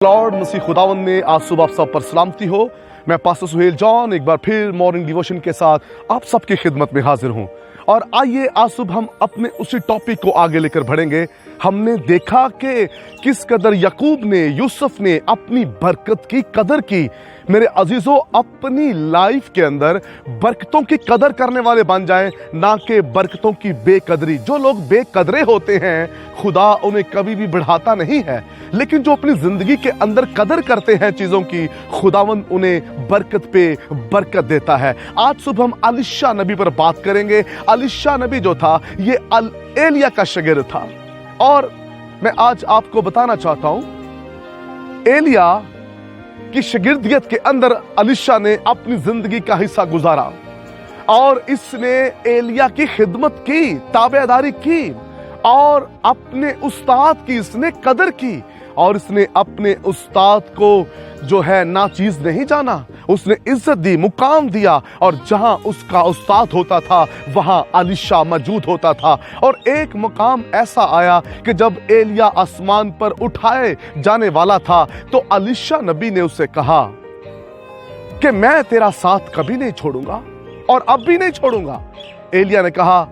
Lord मसीह खुदावन में आज सुबह आप सब पर सलामती हो। मैं पास्टर सुहेल जॉन एक बार फिर मॉर्निंग डिवोशन के साथ आप सबकी खिदमत में हाजिर हूं। और आइए आज सुबह हम अपने उसी टॉपिक को आगे लेकर बढ़ेंगे। हमने देखा कि किस कदर याकूब ने, यूसुफ ने अपनी बरकत की कदर की। मेरे अजीजों, अपनी लाइफ के अंदर बरकतों की कदर करने वाले बन जाएं, ना कि बरकतों की बेकदरी। जो लोग बेकदरे होते हैं, खुदा उन्हें कभी भी बढ़ाता नहीं है, लेकिन जो अपनी जिंदगी के अंदर कदर करते हैं चीजों की, खुदावन उन्हें बरकत पे बरकत देता है। आज सुबह हम अलीशा नबी पर बात करेंगे। अलीशा नबी जो था, ये एलिया का शागिर्द था। और मैं आज आपको बताना चाहता हूं, एलिया की शागिर्दियत के अंदर अलीशा ने अपनी जिंदगी का हिस्सा गुजारा और इसने एलिया की खिदमत की, ताबेदारी की और अपने उस्ताद की इसने कदर की। और इसने अपने उस्ताद को जो है नाचीज नहीं जाना, उसने इज्जत दी, मुकाम दिया। और जहां उसका उस्ताद होता था वहां अलीशा मौजूद होता था। और एक मुकाम ऐसा आया कि जब एलिया आसमान पर उठाए जाने वाला था तो अलीशा नबी ने उससे कहा कि मैं तेरा साथ कभी नहीं छोड़ूंगा और अब भी नहीं छोड़ूंगा। एलिया ने कहा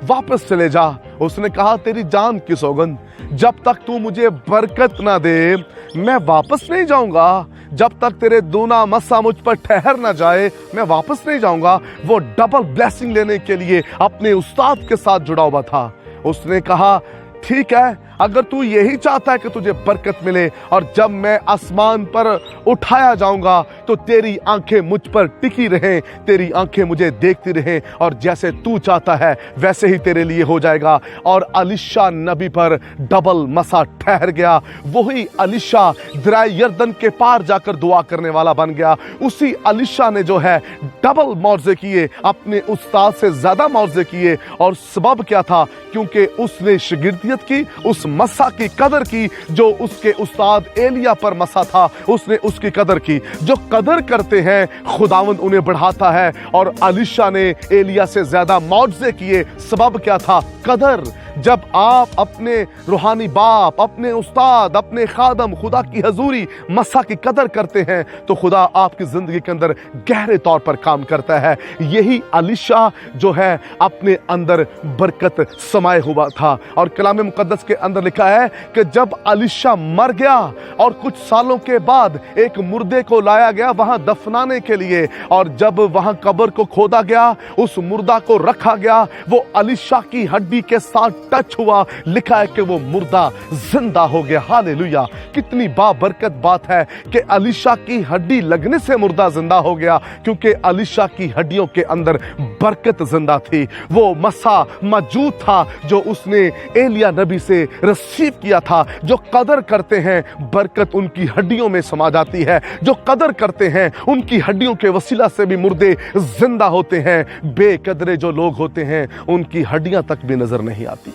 वापस चले जा। उसने कहा तेरी जान की सौगंध, जब तक तू मुझे बरकत ना दे मैं वापस नहीं जाऊंगा। जब तक तेरे दूना मस्सा मुझ पर ठहर ना जाए मैं वापस नहीं जाऊंगा। वो डबल ब्लेसिंग लेने के लिए अपने उस्ताद के साथ जुड़ा हुआ था। उसने कहा ठीक है, अगर तू यही चाहता है कि तुझे बरकत मिले और जब मैं आसमान पर उठाया जाऊंगा तो तेरी आंखें मुझ पर टिकी रहें, तेरी आंखें मुझे देखती रहें, और जैसे तू चाहता है वैसे ही तेरे लिए हो जाएगा। और अलीशा नबी पर डबल मसा ठहर गया। वही अलीशा दरिया यरदन के पार जाकर दुआ करने वाला बन गया। उसी अलीशा ने जो है डबल मौजे किए, अपने उस्ताद से ज्यादा मौजे किए। और सबब क्या था? क्योंकि उसने शागिर्दियत की, उस मसा की कदर की जो उसके उस्ताद एलिया पर मसा था, उसने उसकी कदर की। जो कदर करते हैं खुदावंद उन्हें बढ़ाता है। और अलीशा ने एलिया से ज्यादा मौजज़े किए। सबब क्या था? कदर। जब आप अपने रूहानी बाप, अपने उस्ताद, अपने खादम खुदा की हजूरी मसा की कदर करते हैं तो खुदा आपकी जिंदगी के अंदर गहरे तौर पर काम करता है। यही अलीशा जो है अपने अंदर बरकत समाये हुआ था। और कलाम मुकद्दस के अंदर लिखा है कि जब अलीशा मर गया और कुछ सालों के बाद एक मुर्दे को लाया गया वहां दफनाने के लिए, और जब वहां कब्र को खोदा गया, उस मुर्दा को रखा गया, वो अलीशा की हड्डी के साथ टच हुआ। लिखा है कि वो मुर्दा जिंदा हो गया। हालेलुया! कितनी बाबरकत बात है कि अलीशा की हड्डी लगने से मुर्दा जिंदा हो गया, क्योंकि अलीशा की हड्डियों के अंदर बरकत जिंदा थी। वो मसा मौजूद था जो उसने एलिया नबी से रिसीव किया था। जो कदर करते हैं बरकत उनकी हड्डियों में समा जाती है। जो कदर करते हैं उनकी हड्डियों के वसीला से भी मुर्दे जिंदा होते हैं। बेकदरे जो लोग होते हैं उनकी हड्डियां तक भी नजर नहीं आती।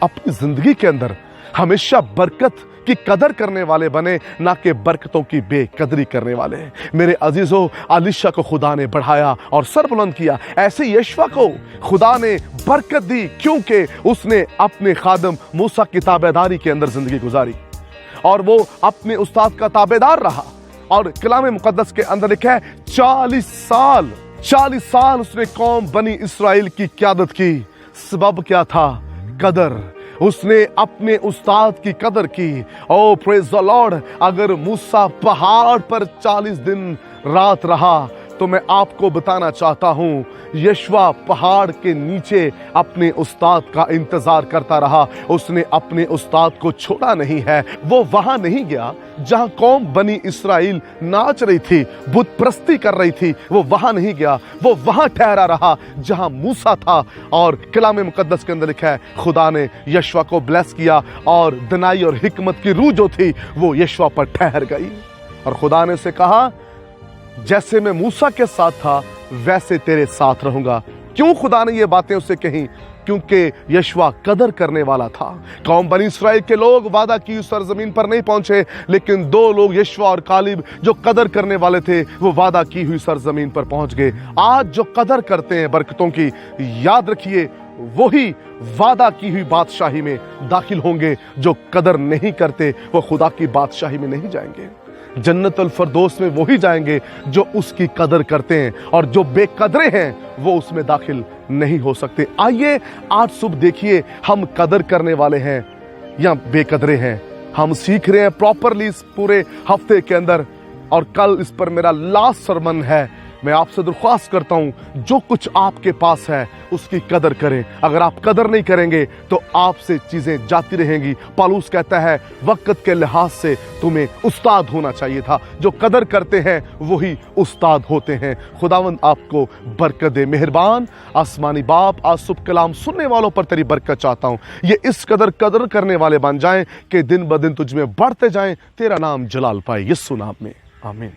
अपनी जिंदगी के अंदर हमेशा बरकत की कदर करने वाले बने, ना कि बरकतों की बेकदरी करने वाले। मेरे अजीजों, अलीशा को खुदा ने बढ़ाया और सर बुलंद किया। ऐसे यशवा को खुदा ने बरकत दी क्योंकि उसने अपने खादम मूसा की ताबेदारी के अंदर जिंदगी गुजारी और वो अपने उस्ताद का ताबेदार रहा। और कलाम मुकद्दस के अंदर लिखा है 40 साल उसने कौम बनी इस्राएल की क़यादत की। सबब क्या था? कदर। उसने अपने उस्ताद की कदर की। ओ प्रेज द लॉर्ड! अगर मूसा पहाड़ पर 40 दिन रात रहा तो मैं आपको बताना चाहता हूं, यशवा पहाड़ के नीचे अपने उस्ताद का इंतजार करता रहा। उसने अपने उस्ताद को छोड़ा नहीं है। वो वहां नहीं गया जहां कौम बनी इस्राएल नाच रही थी, बुत परस्ती कर रही थी। वो वहां नहीं गया, वो वहां ठहरा रहा जहां मूसा था। और कलाम मुकद्दस के अंदर लिखा है खुदा ने यशवा को ब्लेस किया और दनाई और हिकमत की रूह जो थी वो यशवा पर ठहर गई। और खुदा ने उसे कहा जैसे मैं मूसा के साथ था वैसे तेरे साथ रहूंगा। क्यों खुदा ने ये बातें उससे कही? क्योंकि यशवा कदर करने वाला था। कौम बनी इस्राएल के लोग वादा की उस सरजमीन पर नहीं पहुंचे, लेकिन 2 लोग यशवा और कालिब जो कदर करने वाले थे वो वादा की हुई सरजमीन पर पहुंच गए। आज जो कदर करते हैं बरकतों की, याद रखिए वही वादा की हुई बादशाही में दाखिल होंगे। जो कदर नहीं करते वो खुदा की बादशाही में नहीं जाएंगे। जन्नतुल फरदौस में वही जाएंगे जो उसकी कदर करते हैं, और जो बेकदरे हैं वो उसमें दाखिल नहीं हो सकते। आइए आज सुबह देखिए, हम कदर करने वाले हैं या बेकदरे हैं। हम सीख रहे हैं प्रॉपरली इस पूरे हफ्ते के अंदर, और कल इस पर मेरा लास्ट सरमन है। मैं आपसे दरख्वास्त करता हूं, जो कुछ आपके पास है उसकी कदर करें। अगर आप कदर नहीं करेंगे तो आपसे चीजें जाती रहेंगी। पौलुस कहता है वक्त के लिहाज से तुम्हें उस्ताद होना चाहिए था। जो कदर करते हैं वही उस्ताद होते हैं। खुदावंद आपको बरकत दे। मेहरबान आसमानी बाप, आज सुबह कलाम सुनने वालों पर तेरी बरकत चाहता हूं। ये इस कदर करने वाले बन जाएं कि दिन ब दिन तुझ में बढ़ते जाएं, तेरा नाम जलाल पाए। यीशु नाम में आमीन।